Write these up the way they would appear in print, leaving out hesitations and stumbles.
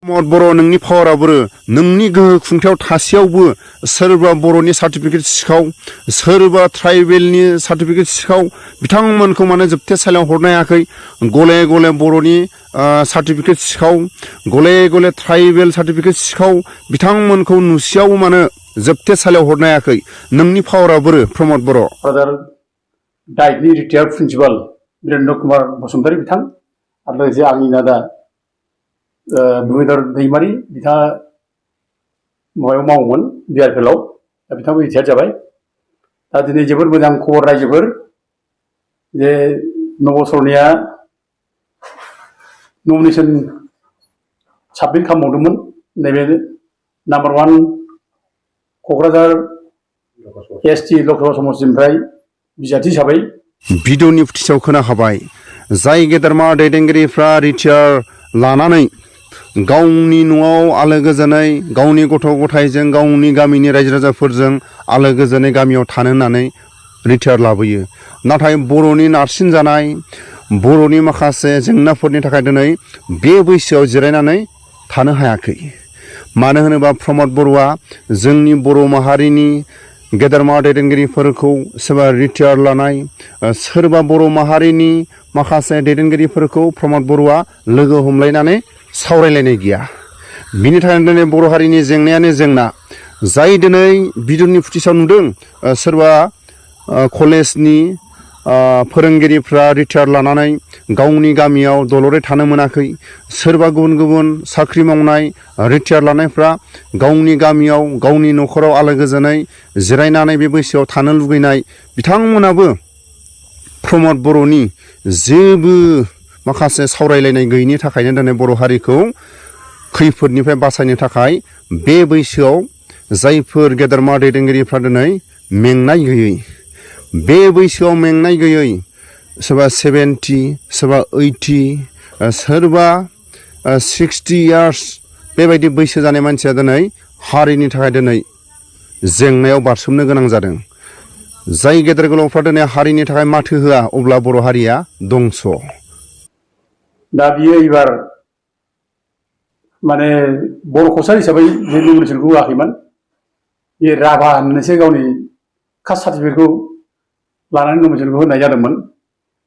बर' नोंनि पावाराबो नोंनि गोहो खुंथायाव थासेयावबो सोरबा बर'नि सार्टिफिकेट सिखाव सोरबा ट्राइबेलनि सार्टिफिकेट सिखाव बिथांमोनखौ माने जोबथेसालियाव हरनो हायाखै गले गले बर'नि सार्टिफिकेट सिखाव गले गले ट्राइबेल सार्टिफिकेट सिखाव बिथांमोनखौ नुसेयाव माने जोबथेसालियाव हरनो हायाखै नोंनि पावाराबो प्रमद बर' क'क्राझार डाइटनि रिटायार्ड प्रिन्सिपाल बिरेन्द्र कुमार बसुमतारी बिथां आरो लोगोसे आंनि दादा भुमिधर दैमारि बिथाङा माबायाव मावोमोन बिआरपिएलआव दा बिथाङाबो रिटायार्ड जाबाय दा दिनै जोबोर मोजां खबर रायजोफोर जे नबसरनिया नमिनेसन साबमिट खालामबावदोंमोन नैबे नाम्बार 1 क'क्राझार एसटि लकसभा समस्टिनिफ्राय बिजाथि हिसाबै भिडिअनि फुटेजाव खोनाखाबाय जाय गेदेरमा दैदेनगिरिफ्रा रिटायार लानानै गावनि न'आव आलो गोजोनै गावनि गथ' गथायजों गावनि गामिनि रायजो राजाफोरजों आलो गोजोनै गामियाव थानो होननानै रिटायार लाबोयो नाथाय बर'नि नारसिनजानाय बर'नि माखासे जेंनाफोरनि थाखाय दिनै बे बैसोआव जिरायनानै थानो हायाखै मानो होनोबा प्रमद बर'आ जोंनि बर' माहारिनि गेदेरमा दैदेनगिरिफोरखौ सोरबा रिटायार लानाय सोरबा बर' माहारिनि माखासे दैदेनगिरिफोरखौ प्रमद बर'आ लोगो हमलायनानै सावरायलायनाय गैया बिनि थाखायनो दिनै बर' हारिनि जेंनायानो जेंना जाय दिनै भिडिअनि फुटेजाव नुदों सोरबा कलेजनि फोरोंगिरिफ्रा रिटायार लानानै गावनि गामियाव दलरै थानो मोनाखै सोरबा गुबुन गुबुन साख्रि मावनाय रिटायार लानायफ्रा गावनि गामियाव गावनि न'खराव आलो गोजोनै जिरायनानै बे बैसोआव थानो लुगैनाय बिथांमोनाबो प्रमद बर'नि जेबो माखासे सावरायलायनाय गैयिनि थाखायनो दिनै बर' हारिखौ खैफोदनिफ्राय बासायनो थाखाय बे बैसोआव जायफोर गेदेरमा दैदेनगिरिफ्रा दिनै मेंनाय गैयै बे बैसोआव मेंनाय गैयै सोरबा 70 सोरबा 80 सोरबा 60 इयार्स बेबायदि बैसो जानाय मानसिया दिनै हारिनि थाखाय दिनै जेंनायाव बारसोमनो गोनां जादों जाय गेदेर गोलावफ्रा दिनै हारिनि थाखाय माथो होआ अब्ला बर' हारिया दंस' दा बियो एबार माने बर' कसार हिसाबै जे नमिनेसनखौ होआखैमोन बे राभा होननानैसो गावनि कास्ट सार्टिफिकेटखौ लानानै नमिनेसनखौ होनाय जादोंमोन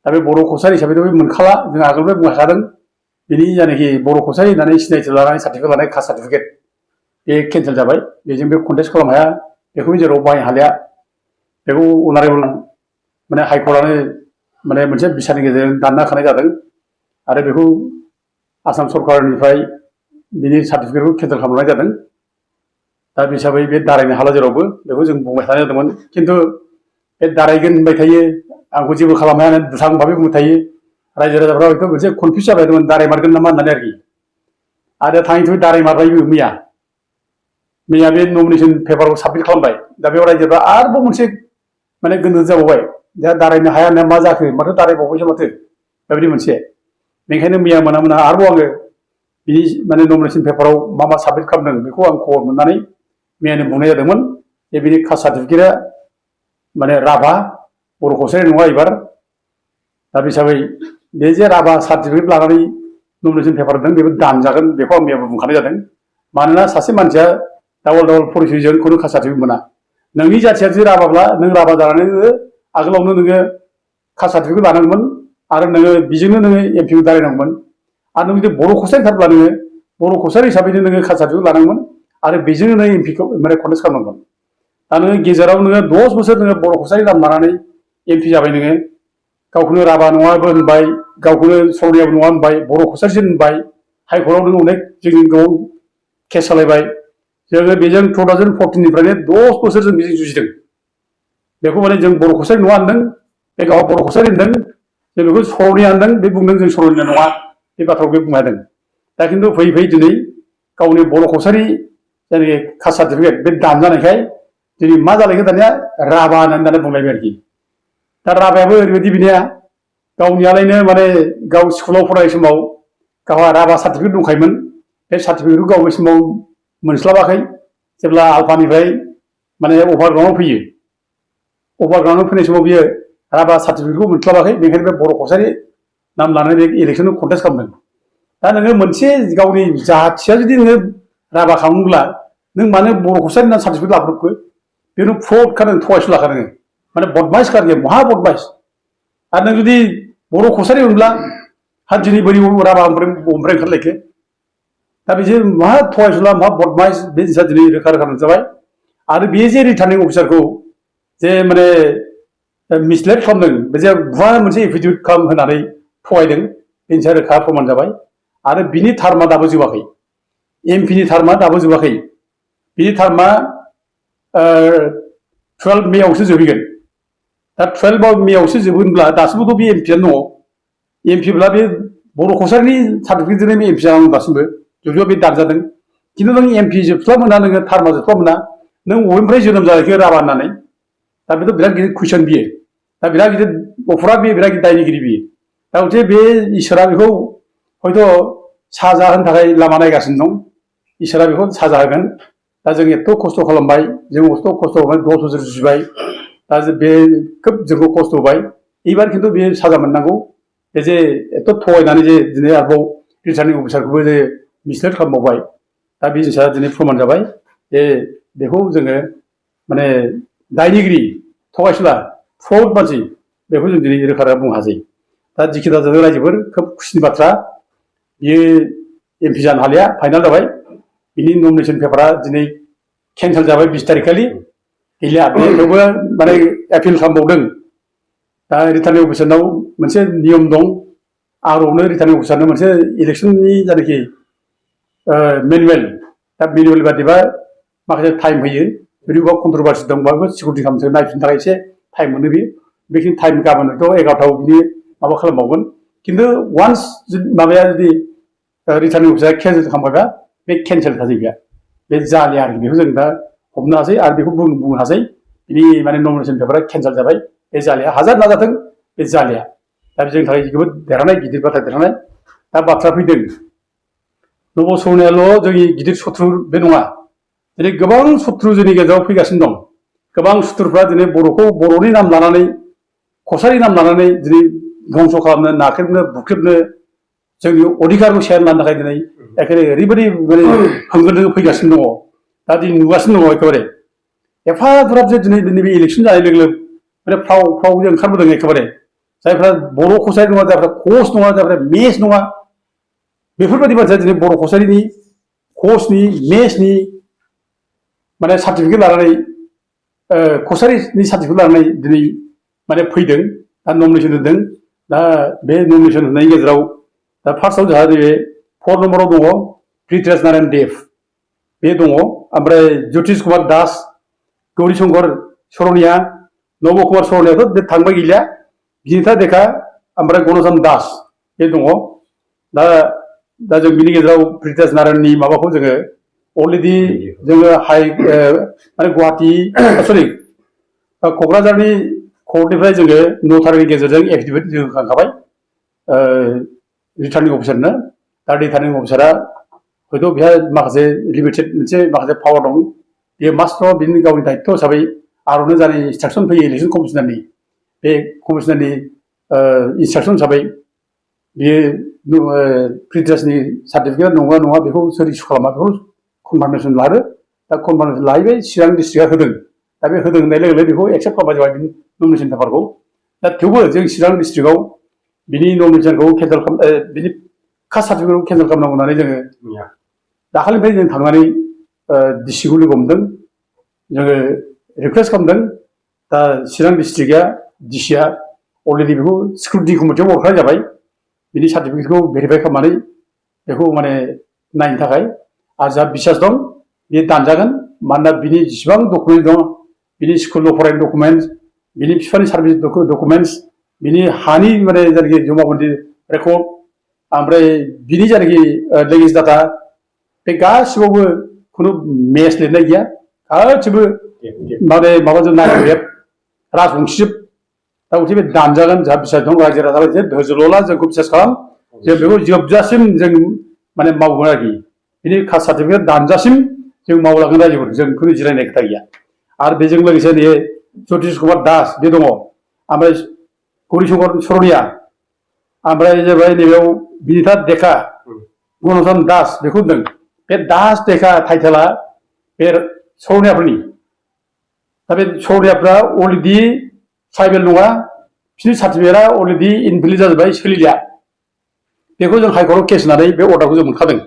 दा बे बर' कसार हिसाबैथ' बे मोनखाला जों आगोलनिफ्राय बुंखादों बिनि जायनाखि बर' कसार होननानै सिनायथि लानानै सार्टिफिकेट लानाय कास्ट सार्टिफिकेट बे केन्सेल जाबाय बेजों बे कन्टेस्ट खालामनो हाया बेखौ जेराव बाहायनो हालिया बेखौ अनारेबल माने हाइकर्टआनो माने मोनसे बिसारनि गेजेरजों दानना होखानाय जादों आरो बेखौ आसाम सरकारनिफ्राय बिनि सार्टिफिकेटखौ केन्सेल खालामनाय जादों दा बे हिसाबै बे दारायनो हाला जेरावबो बेखौ जों बुंबाय थानाय जादोंमोन खिन्थु बे दारायगोन होनबाय थायो आंखौ जेबो खालामनो हाया दुथां भाबै बुंबाय थायो रायजो राजाफ्रा बेखौ मोनसे कनफिउज जाबाय दंमोन दारायमारगोन नामा होननानै आरो थाङै थुङै दारायमारबायबो मैया बे नमिनेसन पेपारखौ साबमिट खालामबाय दा बेयाव रायजोफ्रा आरोबाव मोनसे माने गोनो जाबावबाय दा दारायनो हाया होननाया मा जाखो माथो दारायबावबायसो माथो बेबायदि मोनसे बेनिखायनो मैया मोना आरोबाव आङो बिनि माने नमिनेसन पेपाराव मा मा साबमिट खालामदों बेखौ आं खबर मोननानै मैयानो बुंनाय जादोंमोन जे बिनि कास्ट सार्टिफिकेटआ माने राभा बर' कसारि नङा एबार दा बे हिसाबै बे जे राभा सार्टिफिकेट लानानै नमिनेसन पेपार होदों बेबो दानजागोन बेखौ आं मैयाबो बुंखानाय जादों मानोना सासे मानसिया डाबल परिचयजों खुनु कास्ट सार्टिफिकेट मोना नोंनि जाथिया जुदि राभाब्ला नों राभा जानानै आगोलावनो नोङो कास्ट सार्टिफिकेट लानांगौमोन आरो नोङो बेजोंनो नोङो एमपिखौ दारायनांगौमोन आरो नों जुदि बर' कसारि थारब्ला नोङो बर' कसारि हिसाबैनो नोङो कास्ट सार्टिफिकेट लानांगौमोन आरो बेजोंनो नों एमपिखौ माने कन्टेस्ट खालामनांगौमोन दा नोङो गेजेराव नोङो 10 बोसोर नोङो बर' कसारि नाम लानानै एमपि जाबाय नोङो गावखौनो राभा नङाबो होनबाय गावखौनो सर'नियाबो नङा होनबाय बर' कसारिसो होनबाय हाइकर्टआव नों अनेक जोंनि गाव केस सालायबाय जोङो बेजों 2014निफ्रायनो 10 बोसोर जों बेजों जुजिदों बेखौ माने जों बर' कसारि नङा होनदों बे गावहा बर' कसारि होनदों जों बेखौ सर'निया होनदों बे बुंदों जों सर'निया नङा बे बाथ्राखौ बे बुंना होदों दा खिन्थु फैयै दिनै गावनि बर' कसारि जायनाखि कास्ट सार्टिफिकेट बे दानजानायखाय दिनै मा जालायखो दानिया राभा होननानै बुंलायबाय आरोखि दा राभायाबो ओरैबायदि बिनिया गावनियालायनो माने गाव स्कुलाव फरायनाय समाव गावहा राभा सार्टिफिकेट दंखायोमोन बे सार्टिफिकेटखौ गाव बे समाव मोनस्लाबाखै जेब्ला आलफानिफ्राय माने अभारग्राउन्डआव फैयो अभारग्राउन्डआव फैनाय समाव बियो राभा सार्टिफिकेटखौ मोनस्लाबाखै बेनिखायनो बे बर' कसारि नाम लानानै बे इलेक्सनाव कन्टेस्ट खालामदों दा नोङो मोनसे गावनि जाथिया जुदि नोङो राभा खालामोब्ला नों मानो बर' कसारि होनना सार्टिफिकेट लाब्रबखो बेनो फ्रड खा नों थगायसुलाखा नोङो माने बदमाइस खा नोङो महा बदमाइस आरो नों जुदि बर' कसारि मोनब्ला हान्थिनि बोरै राभा ओमफ्राय ओंखारलायखो दा बिदि महा थगायसुला महा बदमाइस बे जिनिसा दिनै रोखा रोखा नुजाबाय आरो बे जे रिटार्निं अफिसारखौ जे माने मिसलेट खालामदों बे जे गुवार मोनसे एफिडेभिट खालाम होनानै थगायदों बेनि सायाव रोखा प्रमाण जाबाय आरो बिनि टार्मा दाबो जोबाखै एमपिनि टार्मा दाबो जोबाखै बिनि टार्मा 12 मेआवसो जोबहैगोन दा 12 मेआवसो जोबगोनब्ला दासिमबोथ' बे एमपियानो दङ एमपिब्ला बे बर' कसारिनि सार्टिफिकेटजोंनो बे एमपि जानांगौ दासिमबो जुदिअ बे दानजादों खिन्थु नों एमपि जोबस्लाब मोना नोङो टार्मा जोबस्लाब मोना नों बबेनिफ्राय जोनोम जानायखो राभा होननानै दा बेथ' बिराद गिदिर कुइसन बियो दा बिराद गिदिर अफरा बे बिराद गिदिर दायनिगिरि बियो दा हथे बे इसोरा बेखौ हयथ' साजा होनो थाखाय लामा नायगासिनो दं इसोरा बेखौ साजा होगोन दा जों एथ' खस्थ' खालामबाय जों एथ' खस्थ' खालामबाय 10 बोसोर जुजिबाय दा बे खोब जोंखौ खस्थ' होबाय एबार खिन्थु बे साजा मोननांगौ बे जे एथ' थगायनानै जे दिनै आरोबाव रिटार्निं अफिसारखौबो जे मिसलेट खालामबावबाय दा बे जिनिसा दिनै प्रमाण जाबाय जे बेखौ जोङो माने दायनिगिरि थगायसुला फ्रड मानसि बेखौ जों दिनै रोखा रोखा बुंनो हासै दा जिखि जादों रायजोफोर खोब खुसिनि बाथ्रा बियो एमपि जानो हालिया फाइनाल जाबाय बिनि नमिनेसन पेपारा दिनै केन्सेल जाबाय 20 तारिखखालि गैलिया बेखौबो माने एपिल खालामबावदों दा रिटार्निं अफिसारनाव मोनसे नियम दं आरआवनो रिटार्निं अफिसारनो मोनसे इलेक्सननि जायनाखि मेनुवेल दा मेनुवेल बादिबा माखासे टाइम होयो जुदि बबेबा कन्ट्रभार्सि दंबा बेखौ सिकिउरिटि खालामनो नायफिननो थाखाय एसे टाइम मोनो बेयो बेखिनि टाइम गाबोनथ' 11टायाव बिनि माबा खालामबावगोन खिन्थु वान्स माबाया जुदि रिटार्निं अफिसारा केन्सेल खालामबायबा बे केन्सेल खासै गैया बे जालिया आरो बेखौ जों दा हमनो हासै आरो बेखौ बुंनो हासै बिनि माने नमिनेसन पेपारा केन्सेल जाबाय बे जालिया हाजार नाजाथों बे जालिया दा जोंनि थाखाय जोबोद देरहानाय गिदिर बाथ्रा देरहानाय दा बाथ्रा फैदों नब सौनायाल' जोंनि गिदिर सत्रु बे नङा दिनै गोबां सत्रु जोंनि गेजेराव फैगासिनो दं गोबां सुथुरफ्रा दिनै बर'खौ बर'नि नाम लानानै कसारि नाम लानानै दिनै धंस' खालामनो नाख्रेबनो बुख्रेबनो जोंनि अधिकारखौ सेयार लानो थाखाय दिनै एखेबारे ओरैबायदि माने होंगो दोंगो फैगासिनो दङ दा दिनै नुगासिनो दङ एखेबारे एफाग्राब जे दिनै बे इलेक्सन जानाय लोगो लोगो माने फ्राव फ्राव जे ओंखारबोदों एखेबारे जायफ्रा बर' कसारि नङा जायफ्रा कच नङा जायफ्रा मेस नङा बेफोरबायदि बाथ्राया दिनै बर' कसारिनि कचनि मेसनि माने सार्टिफिकेट लानानै कसारिनि सार्टिफिकेट लानानै दिनै माने फैदों दा नमिनेसन होदों दा बे नमिनेसन होनायनि गेजेराव दा फार्स्टआव जोंहा नैबे 4 नम्बराव दङ प्रिथ्वीराज नारायण देव बे दङ ओमफ्राय ज्योतिष कुमार दास गौरीशंकर सरनिया नब कुमार सरनियाथ' बे थांबाय गैलिया बिनिता देखा ओमफ्राय गणचन्द्र दास बे दङ दा जों बिनि गेजेराव प्रिथ्वीराज नारायणनि माबाखौ जोङो अलरेडि जोङो माने गुवाहाटि सरि क'क्राझारनि कर्टनिफ्राय जोङो नटारिनि गेजेरजों एफिडेभिट जों होखांखाबाय रिटार्निं अफिसारनो दा रिटार्निं अफिसारा हयथ' बेहा माखासे लिमिटेड मोनसे माखासे पावार दं बेयो मास्ट्र बिनि गावनि दायित्व हिसाबै आर'नो जानाय इन्सट्राकसन फैयो इलेक्सन कमिसनारनि बे कमिसनारनि इन्सट्राकसन हिसाबै बियो प्रिथ्वीराजनि सार्टिफिकेट नंगौना नङा बेखौ सोर इसु खालामा बेखौ कनफार्मेसन लादो दा कनफार्मेसन लाहैबाय चिरां डिस्ट्रिक्टआ होदों दा बे होदों होननाय लोगो लोगो बेखौ एक्सेप्ट खालामबाय जाबाय बिनि नमिनेसन पेपारखौ दा थेवबो जों चिरां डिस्ट्रिक्टआव बिनि नमिनेसनखौ केन्सेल बिनि कास्ट सार्टिफिकेटखौ केन्सेल खालामनांगौ होननानै जोङो दाखालिनिफ्राय जों थांनानै डिसिखौ लोगो हमदों जोङो रिकुवेस्ट खालामदों दा चिरां डिस्ट्रिक्टआ डिसिआ अलरेडि बेखौ सिकिउरिटि कमिटियाव हरखानाय जाबाय बिनि सार्टिफिकेटखौ भेरिफाइ खालामनानै बेखौ माने नायनो थाखाय आरो जोंहा बिसास दं बे दानजागोन मानोना बिनि जेसेबां डकुमेन्ट दं बिनि स्कुलाव फरायनाय डकुमेन्टस बिनि बिफानि सार्भिस डकुमेन्टस बिनि हानि माने जायनाखि जमाबन्दी रेकर्ड ओमफ्राय बिनि जायनाखि लेगेज डाटा बे गासिबावबो खुनु मेच लिरनाय गैया गासिबो माने माबाजों नायजोब राजबंसिजोब दा गथे बे दानजागोन जोंहा बिसास दं रायजो राजा धोरजोल'ला जोंखौ बिसास खालाम जों बेखौ जोबजासिम जों माने मावगोन आरोखि बिनि कास्ट सार्टिफिकेट दानजासिम जों मावलांगोन रायजोफोर जों खुनु जिरायनाय खोथा गैया आरो बेजों लोगोसे नै ज्योतिष कुमार दास बे दङ ओमफ्राय गौरीशंकर सरनिया ओमफ्राय जाबाय नैबेयाव बिनिता देखा गणधन दास बेखौ होनदों बे दास देखा टाइटेला बे सौरियाफोरनि दा बे सौरियाफ्रा अलरेडि ट्राइबेल नङा बिसोरनि सार्टिफिकेटआ अलरेडि इनभेलिड जाजोब्बाय सोलिलिया बेखौ जों हाइकर्टआव केस होनानै बे अर्डारखौ जों मोनखादों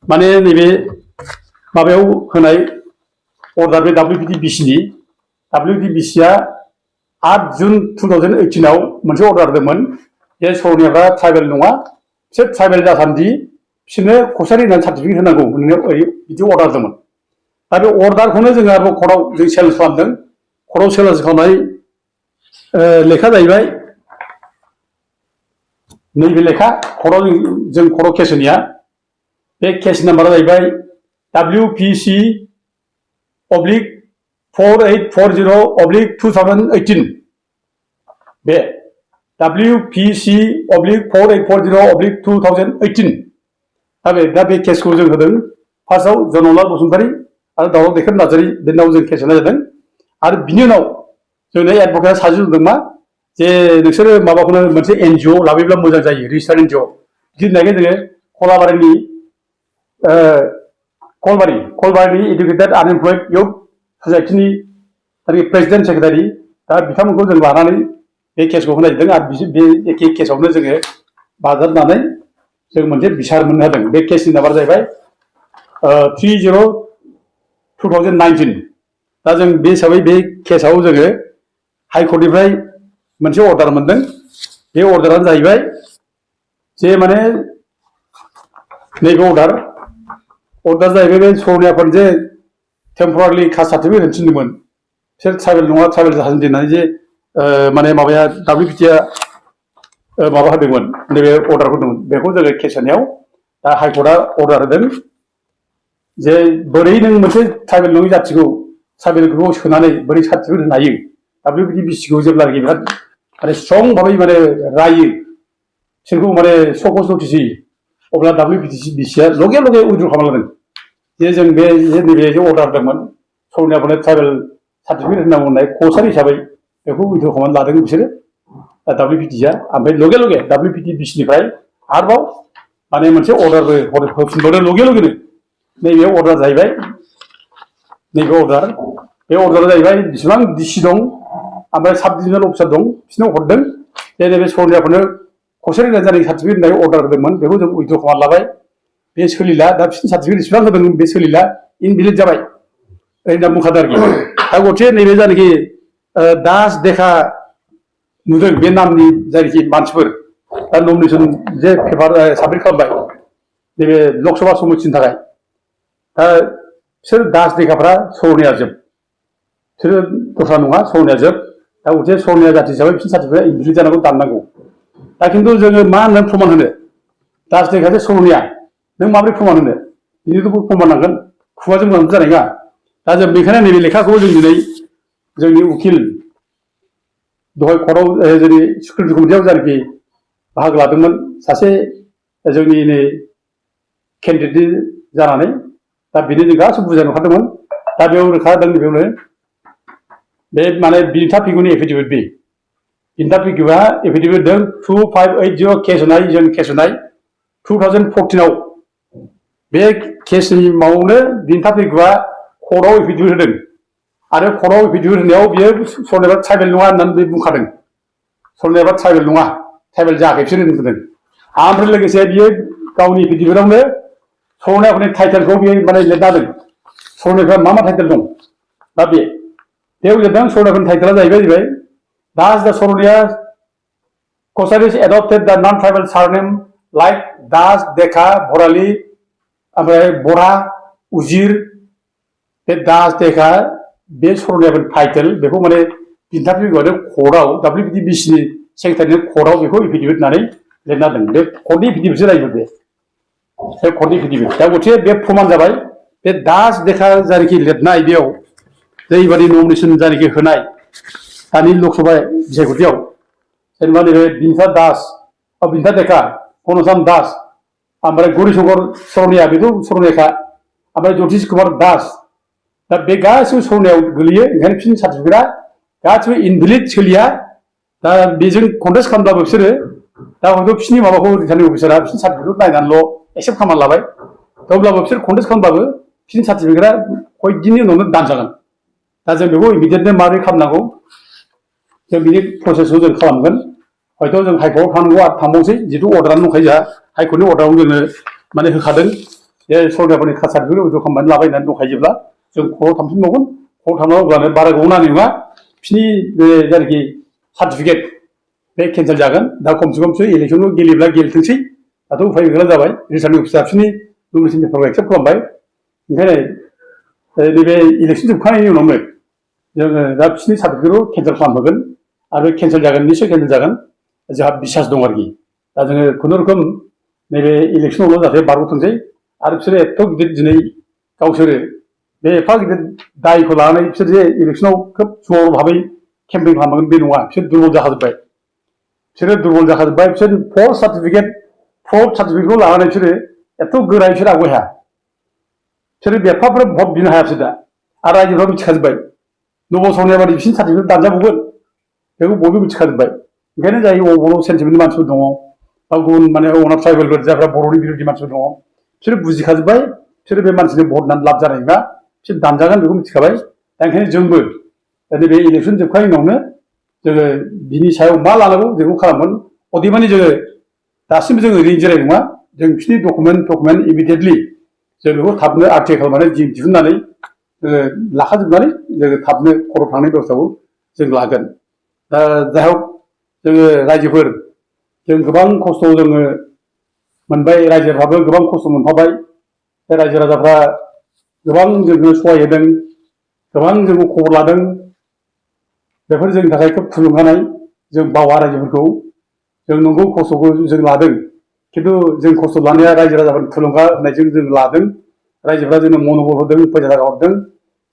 माने नैबे माबायाव होनाय अर्डार बे WPTBCनि WPTBCआ 8 जुन 2018 आव मोनसे अर्डार होदोंमोन बे सौरियाफ्रा ट्राइबेल नङा बिसोर ट्राइबेल जासान्दि बिसोरनो कसारि होननानै सार्टिफिकेट होनांगौ बिदि अर्डार होदोंमोन दा बे अर्डारखौनो जोङो आरोबाव कर्टआव जों चेलेन्ज खालामदों कर्टआव चेलेन्ज खालामनाय लेखा जाहैबाय नैबे लेखा कर्टआव जों कर्टआव केस होनाया बे केस नाम्बारा जाहैबाय WPC/4840/2018 बे WPC/4840/2018 दा बे केसखौ जों होदों फार्स्टआव जनलाल बसुमतारी आरो दावराव दैखोन नार्जारी बेनाव जों केस होनाय जादों आरो बिनि उनाव जोंनो एडभकेटआ साजेस्ट होदों मा जे नोंसोरो माबाखौनो मोनसे NGO लाबोयोब्ला मोजां जायो रेजिस्टार्ड NGO बिदि होननायखाय जोङो कलबारिनि educated unemployed youth ससाइटिनि president secretary दा बिथांमोनखौ जों लानानै बे केसखौ होनाय जादों आरो बे एखे केसआवनो जोङो बाजारनानै जों मोनसे बिसार मोननो हादों बे केसनि नाम्बारा जाहैबाय 30/2019 दा जों बे हिसाबै बे केसआव जोङो हाइकर्टनिफ्राय मोनसे अर्डार मोनदों बे अर्डारानो जाहैबाय जे माने नैबे अर्डार जाहैबाय बे सौरियाफोरनो जे टेम्परारि कास्ट सार्टिफिकेट होनो थिनदोंमोन बिसोर ट्राइबेल नङा ट्राइबेल जासान्दि होननानै जे माने माबाया WPTआ माबा होदोंमोन नैबे अर्डारखौ होदोंमोन बेखौ जोङो केस होनायाव दा हाइकर्टआ अर्डार होदों जे बोरै नों मोनसे ट्राइबेल नङि जाथिखौ ट्राइबेलखौ सोनानै बोरै सार्टिफिकेट होनो हायो WPTBCखौ जेब्लानाखि बिराद माने स्ट्रं भाबै माने रायो बिसोरखौ माने सकस नटिस होयो अब्ला WPTBCआ लगे लगे उइद्र खालामलांदों जे जों बे नैबे अर्डार होदोंमोन सौरियाफोरनो ट्राइबेल सार्टिफिकेट होनांगौ होननाय कसारि हिसाबै बेखौ उइद्र खालामनानै लादों बिसोरो WPTआ ओमफ्राय लगे लगे WPTBCनिफ्राय आरोबाव माने मोनसे अर्डारबो होफिनबावदों लगे लगेनो नैबे अर्डार जाहैबाय नैबे अर्डार बे अर्डारा जाहैबाय बेसेबां DC दं ओमफ्राय साब डिभिजनेल अफिसार दं बिसोरनो हरदों जे नैबे सौरियाफोरनो कसारि रायजोनि सार्टिफिकेट होननाय अर्डार होदोंमोन बेखौ जों उइद्र खालामनानै लाबाय बे सोलिला दा बिसोरनि सार्टिफिकेट बेसेबां होदों बे सोलिला इनभेलिड जाबाय ओरैनो बुंखादों आरोखि दा गथे नैबे जायनाखि दास देखा नुदों बे नामनि जायनाखि मानसिफोर दा नमिनेसन जे पेपार साबमिट खालामबाय नैबे लकसभा समितिनि थाखाय दा बिसोर दास देखाफ्रा सौरियाजोब बिसोरो दस्रा नङा सौरियाजोब दा गथे सौरिया जाथि हिसाबै बिसोरनि सार्टिफिकेटआ इनभेलिड जानांगौ दाननांगौ दा खिन्थु जोङो मा होननानै प्रमान होनो दास देखासो सौरिया नों माबोरै प्रमान होनो बिनिथ' प्रमान नांगोन खुगाजों बुंनानैथ' जानाय नङा दा जों बेखायनो नैबे लेखाखौ जों दिनै जोंनि उकिल दहाय कर्टआव जोंनि सिकिउरिटि कमिटियाव जायनाखि बाहागो लादोंमोन सासे जोंनि नै केन्डिडेट जानानै दा बेनो जों गासैबो बुजायनो ओंखारदोंमोन दा बेयाव रोखा होदों बेयावनो बे माने बिनिथा पिगुनि एफिडेभिट बे बिनिथा पिगुआ एफिडेभिट होदों 2580 केस होनाय जों केस होनाय 2014 आव बे केसनि मावनो बिनिथा पिगुआ कर्टआव एफिडेभिट होदों आरो कर्टआव एफिडेभिट होनायाव बियो सौरियाफ्रा ट्राइबेल नङा होननानै बे बुंखादों सौरियाफ्रा ट्राइबेल नङा ट्राइबेल जायाखै बिसोर होनदों ओमफ्राय लोगोसे बियो गावनि एफिडेभिटआवनो सौरियाफोरनि टाइटेलखौ बियो माने लिरना होदों सौरियाफ्रा मा टाइटेल दं दा बेयाव लिरदों सौरियाफोरनि टाइटेला जाहैबाय दास दा सौरिया कसारिस एडप्टेड दा नन ट्राइबेल सारनेम लाइक दास देखा भराली ओमफ्राय बरा उजिर बे दास देखा बे सौरियाफोरनि टाइटेल बेखौ माने बिनिथा पिगुआनो कर्टआव WPTBCनि सेक्रेटारिनि कर्टआव बेखौ एफिडेभिट होननानै लिरना होदों बे कर्टनि एफिडेभिटसो जायो बे कर्टनि एफिडेभिट दा गथे बे प्रमान जाबाय बे दास देखा जायनाखि लिरनाय बेयाव जेरैबायदि नमिनेसन जायनाखि होनाय दानि लकसभा बिसायख'थियाव जेनेबा नैबे बिनिथा देखा घनश्याम दास ओमफ्राय गौरीशंकर सौरिया बेथ' सौरियाखा ओमफ्राय ज्योतिष कुमार दास दा बे गासिबो सौरियाव गोलैयो ओंखायनो बिसोरनि सार्टिफिकेटआ गासिबो इनभेलिड सोलिया दा बेजों कन्टेस्ट खालामब्लाबो बिसोरो दा हयथ' बिसोरनि माबाखौ रिटार्निं अफिसारा बिसोरनि सार्टिफिकेटखौ नायनानैल' एक्सेप्ट खालामना लाबाय थेवब्लाबो बिसोर कन्टेस्ट खालामबाबो बिसोरनि सार्टिफिकेटआ कयदिननि उनावनो दानजागोन दा जों बेखौ इमिडियेटनो माबोरै खालामनांगौ जों बिनि प्रसेसखौ जों खालामगोन हयथ' जों हाइकर्टआव थांनांगौ आरो थांबावसै जिथु अर्डारानो दंखायो जोंहा हाइकर्टनि अर्डाराव जोंनो माने होखादों बे सरकारफोरनि कास्ट सार्टिफिकेट उइद्र' खालामनानै लाबाय होननानै दंखायोब्ला जों खर्टआव थांफिनबावगोन खर्टआव थांनांगौ अब्लानो बारा गोबाव नाङै नङा बिसोरनि बे जायनाखि सार्टिफिकेट बे केन्सेल जागोन दा खमसे खम बिसोर इलेक्सनखौ गेलेब्ला गेलेथोंसै दाथ' उफाय गैला जाबाय रिटार्निं अफिसार बिसोरनि नमिनेसन पेपारखौ एक्सेप्ट खालामबाय ओंखायनो नैबे इलेक्सन जोबखांनायनि उनावनो जोङो दा बिसोरनि सार्टिफिकेटखौ केन्सेल खालामहोगोन आरो केन्सेल जागोन निस्सय केन्सेल जागोन जोंहा बिसास दं आरोखि दा जोङो खुनुरुखुम नैबे इलेक्सनावल' जाहाथे बारग'थोंसै आरो बिसोरो एथ' गिदिर दिनै गावसोरो बे एफा गिदिर दायखौ लानानै बिसोर जे इलेक्सनाव खोब जर भाबै केम्पेइन खालामगोन बे नङा बिसोर दुरबल जाखाजोब्बाय बिसोर फर्थ सार्टिफिकेटखौ लानानै बिसोरो एथ' गोरायै बिसोर आवगाय हाया बिसोरो बेफाफोर भट बिनो हाया बिसोर दा आरो रायजोफ्रा मिथिखाजोब्बाय नबसरनाय बादि बिसोरनि सार्टिफिकेट दानजाबावगोन बेखौ बयबो मिथिखाजोब्बाय ओंखायनो जाय बर' सेन्टिमेन्टनि मानसिफोर दङ बा गुबुन माने अनार ट्राइबेलफोर जायफ्रा बर'नि बिरोधि मानसिफोर दङ बिसोरो बुजिखाजोब्बाय बिसोरो बे मानसिनो भट होनानै लाब जानाय नङा बिसोर दानजागोन बेखौ मिथिखाबाय दा ओंखायनो जोंबो नैबे इलेक्सन जोबखांनायनि उनावनो जोङो बिनि सायाव मा लानांगौ बेखौ खालामगोन अदेबानि जोङो दासिमबो जोङो ओरैनो जिराय नङा जों बिसोरनि डकुमेन्ट इमिडियेटलि जों बेखौ थाबनो आरटिआइ खालामनानै दिहुननानै लाखाजोबनानै जोङो थाबनो खर' थांनाय बेबस्थाखौ जों लागोन दा जाय हक जोङो रायजोफोर जों गोबां खस्थ' जोङो मोनबाय रायजोफ्राबो गोबां खस्थ' मोनफाबाय बे रायजो राजाफ्रा गोबां जोंनो सहाय होदों गोबां जोंखौ खबर लादों बेफोर जोंनि थाखाय खोब थुलुंगानाय जों बावा रायजोफोरखौ जों नंगौ खस्थ'खौ जों लादों खिन्थु जों खस्थ' लानाया रायजो राजाफोरनि थुलुंगा होनायजों जों लादों रायजोफ्रा जोंनो मन'बल होदों फैसा थाखा हरदों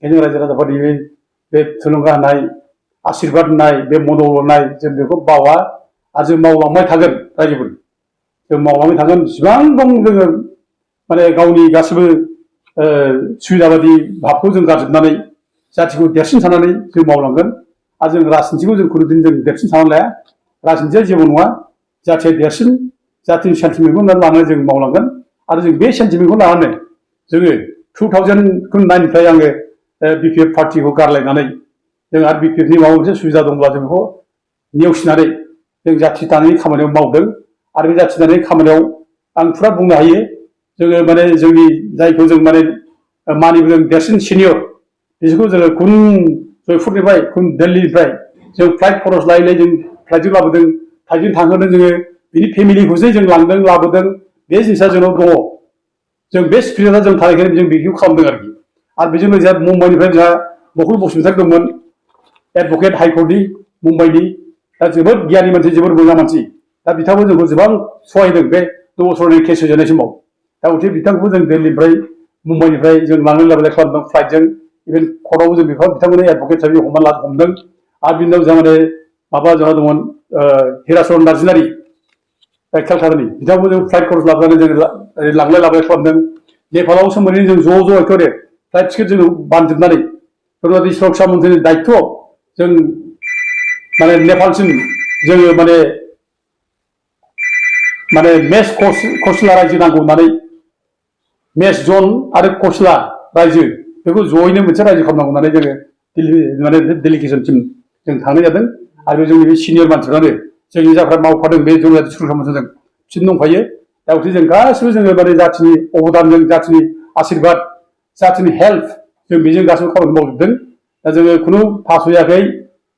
बेखायनो रायजो राजाफोरनि बे थुलुंगा होनाय आशिर्बाद होनाय बे मन'बल होनाय जों बेखौ बावा आरो जों मावलांबाय थागोन रायजोफोर जों मावलांबाय थागोन जेसेबां दं जोङो माने गावनि गासिबो सुबिदा बादि भाबखौ जों गारजोबनानै जाथिखौ देरसिन साननानै जों मावलांगोन आरो जों राजनितिखौ जों खुनुदिन जों देरसिन साननानै लाया राजनितिया जेबो नङा जाथिया देरसिन जातिनि सेन्टिमेन्टखौ लानानै जों मावलांगोन आरो जों बे सेन्टिमेन्टखौ लानानै जोङो 2009निफ्राय आङो बिपिएफ पार्टिखौ गारलायनानै जों आरो बिपिएफनि माबा मोनसे सुबिदा दंब्ला जों बेखौ नेवसिनानै जों जाथि दानायनि खामानियाव मावदों आरो बे जाथि दानायनि खामानियाव आं फुरा बुंनो हायो जोङो माने जोंनि जायखौ जों माने मानिबोदों देरसिन सिनियर बिसोरखौ जोङो खुन जयपुरनिफ्राय खुन दिल्लीनिफ्राय जों फ्लाइट खरस लायै लायै जों फ्लाइटजों लाबोदों फ्लाइटजों थांहोदों जोङो बिनि फेमिलिखौसो जों लांदों लाबोदों बे जिनिसा जोंनाव दङ जों बे स्पिरिटआ जों थानायखायनो जों बेखौ खालामदों आरो बेजों लोगोसे मुम्बाइनिफ्राय जोंहा बकुल बसुमतारी दंमोन एडभकेट हाइकर्टनि मुम्बाइनि दा जोबोद गियानि मानसि जोबोद मोजां मानसि दा बिथांखौ जोंखौ गोबां सहाय होदों बे नबसरनि केस होजानाय समाव दा उथे बिथांखौ जों दिल्लीनिफ्राय मुम्बाइनिफ्राय जों लांलाय लाबोलाय खालामदों फ्लाइटजों इभेन कर्टआवबो जों बिथांमोननि एडभकेट हिसाबै हमदों आरो बिनि उनाव जोंहा माने माबा जोंहा दंमोन हिराचरन नार्जिनारि केलकातानि बिथांखौ जों फ्लाइट खरस लाबोनानै जों लांलाय लाबोलाय खालामदों नेपालाव सोमोन्दै जों ज' एखेबारे फ्लाइट टिकेट जों बानजोबनानै बेफोरबायदि सुरक्षा मन्थ्रिनि दायित्व जों माने नेपालसिम जोङो माने मेस कौशला रायजो नांगौ होननानै मेस जन आरो कौशला रायजो बेखौ जयैनो मोनसे रायजो खालामनांगौ होननानै जोङो माने डेलिगेसनसिम जों थांनाय जादों आरो जोंनि बे सिनियर मानसिफ्रानो जोंनि जायफ्रा मावफादों बे जनजाति सुरक्षा मन्थ्रिजों बिसोर दंफायो दा जों गासिबो जोङो माने जाथिनि अबदानजों जाथिनि आशिर्बाद जाथिनि हेल्प जों बेजों गासिबो खामानि मावजोबदों दा जोङो खुनु फासयाखै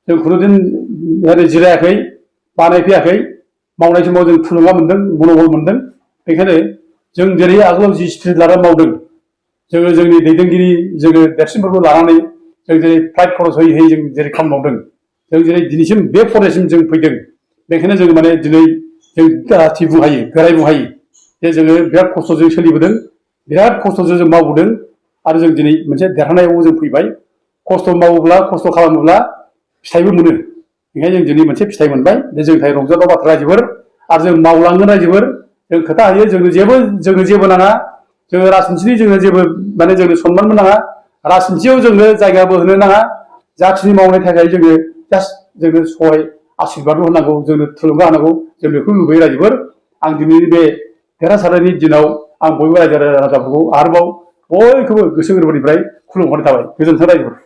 जों खुनुदिन जिरायाखै बानायफैयाखै मावनाय समाव जों थुलुंगा मोनदों मन'बल मोनदों बेखायनो जों जेरै आगोलाव जि स्पिरिट लानानै मावदों जोङो जोंनि दैदेनगिरि जोङो देरसिनफोरखौ लानानै जों जेरै फ्लाइट खरस होयै होयै जों जेरै खामानि मावदों जों जेरै दिनैसिम बे फरायसिम जों फैदों बेखायनो जोङो माने दिनै जों जाथि बुंनो हायो गोराय बुंनो हायो जे जोङो बिराद खस्थ'जों सोलिबोदों बिराद खस्थ'जों जों मावबोदों आरो जों दिनै मोनसे देरहानायाव जों फैबाय खस्थ' मावोब्ला खस्थ' खालामोब्ला फिथाइबो मोनो ओंखायनो जों दिनै मोनसे फिथाइ मोनबाय बे जोंनि थाखाय रंजाथाव बाथ्रा रायजोफोर आरो जों मावलांगोन रायजोफोर जों खोथा होयो जोंनो जेबो नाङा जोङो राजनितिनि जोङो जेबो माने जोंनो सनमानबो नाङा राजनितियाव जोंनो जायगाबो होनो नाङा जाथिनि मावनाय थाखाय जोङो जास्ट जोंनो सहाय आशिर्बादबो होनांगौ जोंनो थुलुंगा होनांगौ जों बेखौ लुबैयो रायजोफोर आं दिनैनि बे देरहासारनायनि दिनाव आं बयबो रायजो राजाफोरखौ आरोबाव बयखौबो गोसो गोरबोनिफ्राय खुलुमहरनाय थाबाय। गोजोन्थों रायजोफोर।